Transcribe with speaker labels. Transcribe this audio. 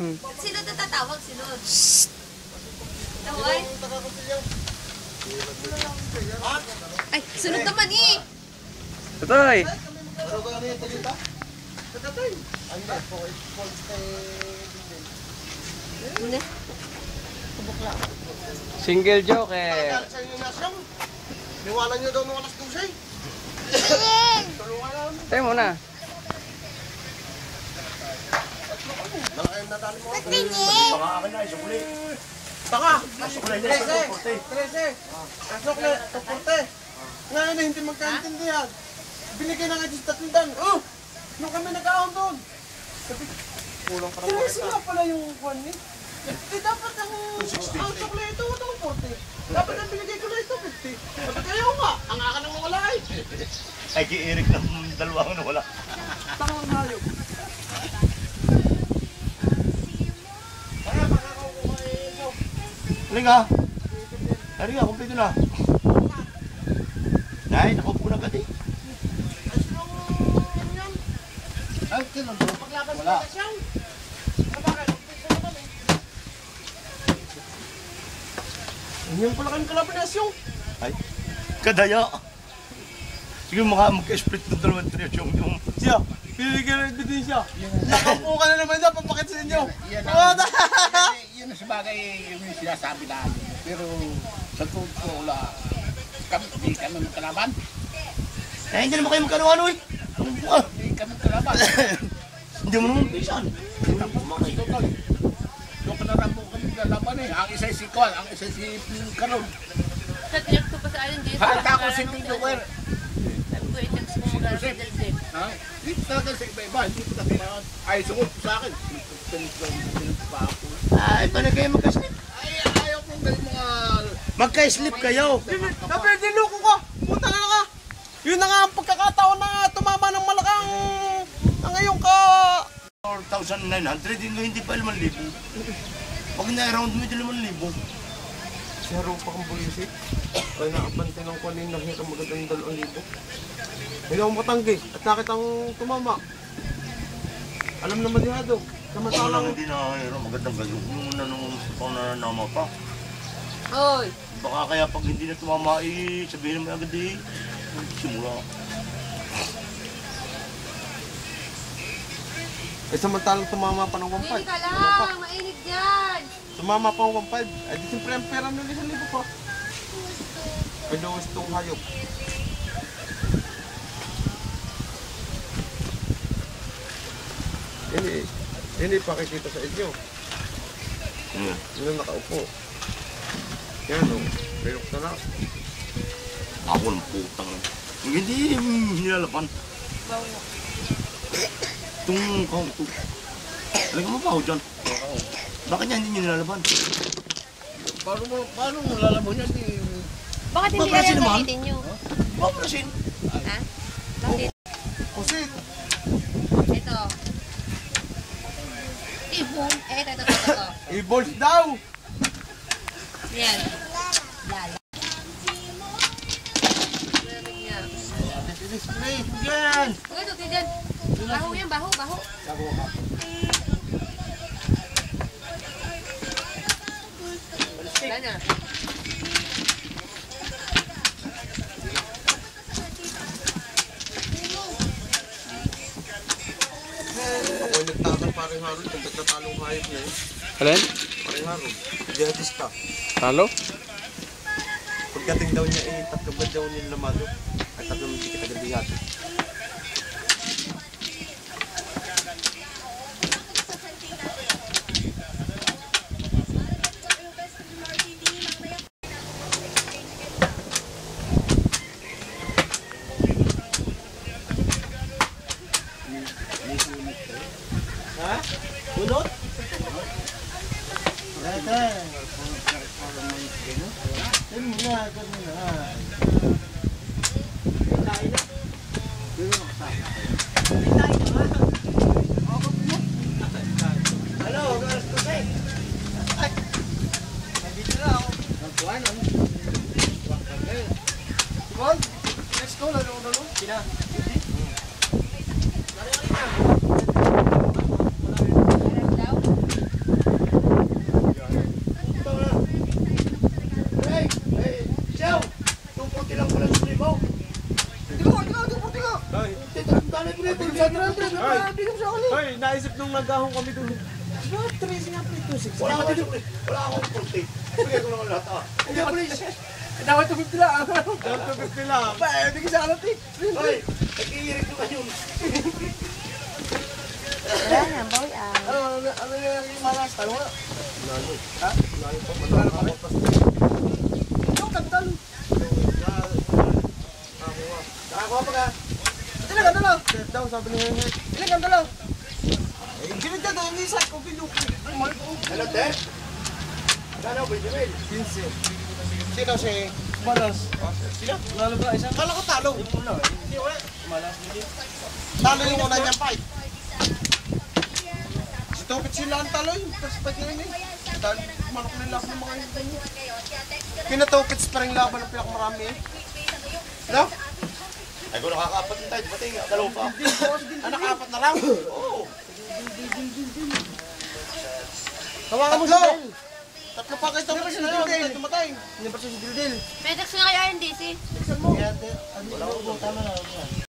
Speaker 1: Sino ito tatawag? Sino? Tawag? Ay, sunod naman eh.
Speaker 2: Totoy. Single joke eh.
Speaker 3: Niwala nyo daw nung alas 12.
Speaker 2: Tayo muna.
Speaker 3: Malaki na dali mo. Baka akin na, isukli. Taka! Isukli niya, 13. Isukli, 240. Ngayon na hindi magkaintindihan. Binigay na nga dito 300. Oh! Nung kami nag-aon doon. Kulang para makita. Seryoso nga pala yung kwan eh. Dapat ang sukli ito, 240. Dapat ang binigay ko na ito, 50. Dapat kayo nga, ang akin ang wala eh.
Speaker 4: Ay, kay Eric na dalawang wala.
Speaker 3: Tangang hayop.
Speaker 4: Halika. Halika, kumpleto na. Nay, nakupo na agad eh.
Speaker 3: Ay, kailan ba? Wala. Ngayon pala kayong kalabanasyon.
Speaker 4: Ay, kadaya. Sige, magka-split na dalawang tres yung
Speaker 3: Siya, pinigyan rin din siya. Nakaupo ka na naman niya, papakit sa inyo.
Speaker 5: Yun ang sabagay yung sinasabi namin. Pero sa tungkol ko, wala. Hindi kami magkalaban.
Speaker 4: Eh, hindi naman kayo magkano-ano eh.
Speaker 5: Hindi kami magkalaban.
Speaker 4: Hindi mo naman pisan.
Speaker 5: Yung kanarang mo kami magkalaban eh. Ang isa si Kwan, ang isa si Karon.
Speaker 1: Nag-react ko pa sa alin dito.
Speaker 5: Halata ko si Pindower.
Speaker 1: Sabi ko, i-text mo muna sa Delden.
Speaker 5: Ha? Dito talaga sa iba-iba. Hindi ko nakimaan. Ay, sungod po sa akin. Pinagpa ako.
Speaker 4: Ay, paano kayo magka-slip?
Speaker 5: Ay, ayaw kong galing mga...
Speaker 4: Magka-slip kayo.
Speaker 3: Dapat niluko ka. Puta na ka. Yun na nga ang pagkakataon na tumama ng malakang ang iyong ka...
Speaker 4: 4,900, hindi pa 5,000. Pag na-around mo, 5,000.
Speaker 3: Si Haro pa kang bulisik. Kaya nakapante ng kuwanin na hita magandang 2,000. Hindi ako matanggi at nakit ang tumama. Alam naman dihado.
Speaker 4: Ako lang hindi na-around, magandang gayo. Nung nanama pa.
Speaker 1: Oy!
Speaker 4: Baka kaya pag hindi na tumama, sabihin naman agad eh. Simula.
Speaker 3: Eh samantalang tumama pa ng 1.5.
Speaker 1: Hindi ka lang! Mainit dyan!
Speaker 3: Tumama pa ng 1.5. Ay di siyempre ang pera nila 1,000 pa. Pinuwis itong hayop. Hindi pakikita sa inyo. Hindi nakaupo. Yan o. Pilok na lang.
Speaker 4: Ako ng putang. Hindi nilalapan. Itong kauto. Alam ka mabaho dyan. Bakit niya hindi niya nilalaban?
Speaker 5: Paano mo lalabon yan?
Speaker 1: Bakit hindi
Speaker 4: Paprasin
Speaker 1: na
Speaker 4: naman.
Speaker 1: gamitin nyo?
Speaker 4: Paprasin.
Speaker 1: Ha? Bakit?
Speaker 3: Kusit.
Speaker 1: Ito. Ibon. Ito.
Speaker 3: I-balls daw.
Speaker 1: Yan. Lala.
Speaker 4: Display. Yan.
Speaker 1: Huwag ito, dyan. Baho yan, baho. Wala na.
Speaker 3: Ako'y nagtakal paring Harold kung ba't natalong hayop na yun.
Speaker 2: Alin?
Speaker 3: Paring Harold. Jihadista.
Speaker 2: Talo?
Speaker 3: Pagdating daw niya tatlong daw nila lamado. Ay tatlong hindi kita gabihat. Ha? Bunot? Hello, guys, today. Ay. Nandito na ako. Nagkuhan ano? Simon, let's go. Lalo. Sina?
Speaker 1: Meron daw?
Speaker 3: naisip nung nagahong kami doon. What? 3 nga pre, 2-6.
Speaker 4: Wala akong porte. Bigay ko lang lahat ah.
Speaker 5: Hindi ako rin. Dapat tubig nila.
Speaker 3: Dapat 250 lang.
Speaker 5: Ba, bigyan sa kalat eh.
Speaker 4: Hoy, nag-iirik ko kayo.
Speaker 1: Wala na, boy.
Speaker 5: Ano yung malas? Talo nga. Ha? Ikaw, tagdal. Nakakuha pa ka. Ilan ka dalaw?
Speaker 3: Daw, sabi ni Henry.
Speaker 5: Ilan ka dalaw?
Speaker 3: Ginagyan daw, yung isa ko, pinuko.
Speaker 4: Ano, te? Ano, Benjamin?
Speaker 3: 15.
Speaker 5: Sino si
Speaker 3: Malas.
Speaker 5: Sino? Lalo ba isang?
Speaker 3: Kala ko talo.
Speaker 5: Hindi wala.
Speaker 3: Malas.
Speaker 5: Talo yung una niyang fight.
Speaker 3: Stupid sila ang talo yun. Tapos pati yun eh. Dahil manok na laban ng mga yun. Pinatupits pa rin laban ng pinakamarami eh. Ano?
Speaker 4: Ay, kung nakakaapat yung tayo, pati nga, dalawa pa.
Speaker 3: Anak, 4 na lang.
Speaker 4: Oo.
Speaker 3: Tawagan mo si Del. Tatlo pa kayo tapos na yun. Tayo tumatay. Hindi pa siya si Dildil.
Speaker 1: Pedex nga kayo RNDC.
Speaker 3: Yan, ano? Wala ko. Tama na.